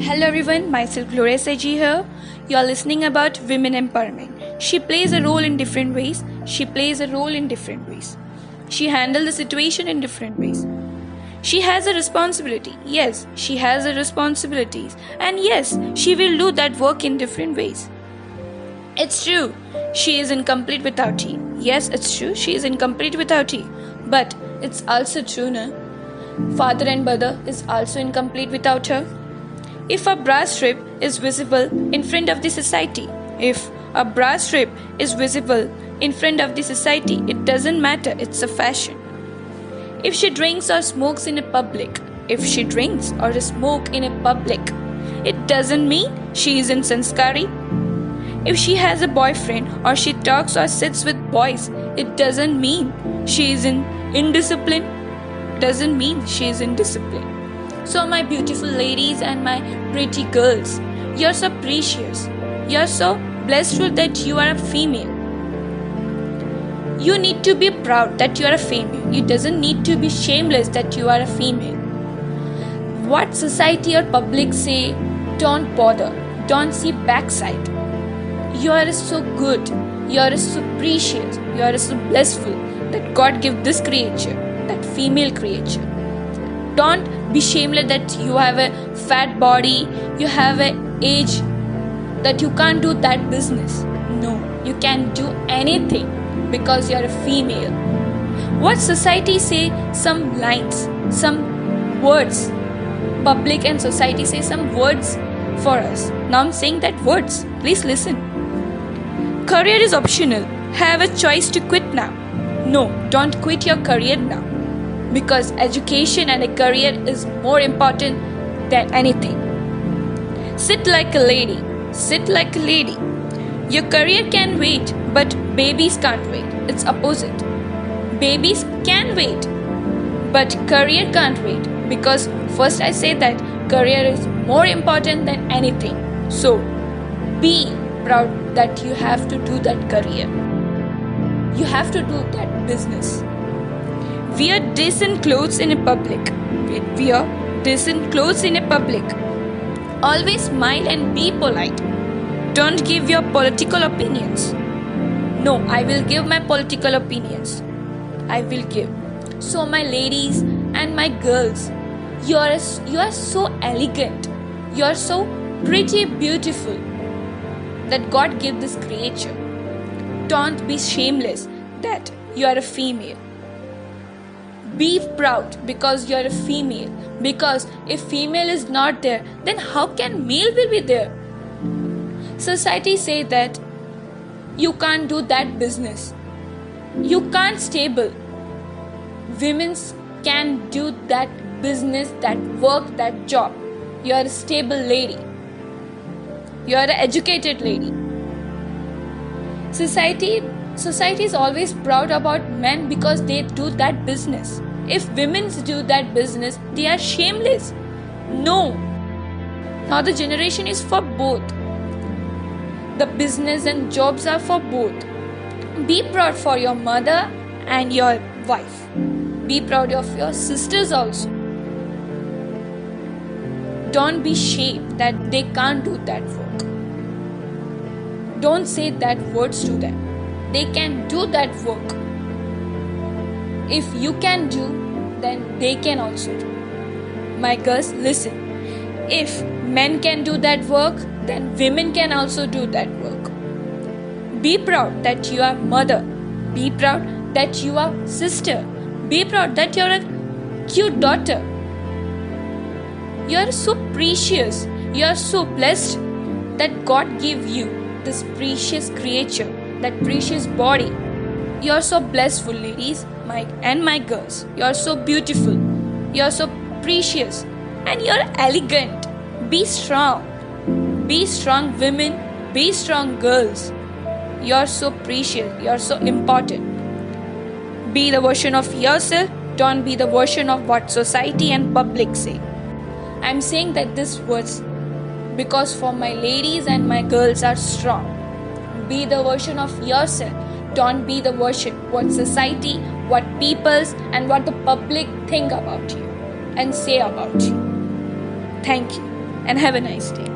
Hello everyone, myself Gloria Seji here. You are listening about women empowerment. She plays a role in different ways. She handles the situation in different ways. She has a responsibility. Yes, she has a responsibilities. And yes, she will do that work in different ways. It's true, she is incomplete without tea. Yes, it's true, she is incomplete without tea. But it's also true, na? Father and mother is also incomplete without her. If a brass strip is visible in front of the society, it doesn't matter, it's a fashion. If she drinks or smokes in a public, it doesn't mean she is in sanskari. If she has a boyfriend or she talks or sits with boys, it doesn't mean she is indisciplined. So my beautiful ladies and my pretty girls, you're so precious. You're so blessed that you are a female. You need to be proud that you are a female. You doesn't need to be shameless that you are a female. What society or public say, don't bother. Don't see backside. You are so good. You are so precious. You are so blissful that God gave this creature, that female creature. Don't be shameless that you have a fat body, you have an age, that you can't do that business. No, you can do anything because you are a female. What society say some lines, some words. Public and society say some words for us. Now I'm saying that words. Please listen. Career is optional. Have a choice to quit now. No, don't quit your career now. Because education and a career is more important than anything. Sit like a lady. Your career can wait, but babies can't wait. It's opposite. Babies can wait, but career can't wait. Because first I say that career is more important than anything. So, be proud that you have to do that career. You have to do that business. Wear decent clothes in public. Always smile and be polite. Don't give your political opinions. No, I will give my political opinions. So my ladies and my girls, you are so elegant. You are so pretty beautiful that God gave this creature. Don't be shameless that you are a female. Be proud because you are a female. Because if female is not there, then how can male will be there? Society say that you can't do that business. You can't stable. Women can do that business, that work, that job. You are a stable lady. You are an educated lady. Society is always proud about men because they do that business. If women do that business, they are shameless. No. Now the generation is for both. The business and jobs are for both. Be proud for your mother and your wife. Be proud of your sisters also. Don't be ashamed that they can't do that work. Don't say that words to them. They can do that work. If you can do, then they can also do. My girls, listen. If men can do that work, then women can also do that work. Be proud that you are mother. Be proud that you are sister. Be proud that you are a cute daughter. You are so precious. You are so blessed that God gave you this precious creature, that precious body. You are so blessful, ladies and my girls. You are so beautiful. You are so precious. And you are elegant. Be strong. Be strong women. Be strong girls. You are so precious. You are so important. Be the version of yourself. Don't be the version of what society and public say. I'm saying that these words because for my ladies and my girls are strong. Be the version of yourself. Don't be the version what society, what peoples and what the public think about you and say about you. Thank you. and have a nice day.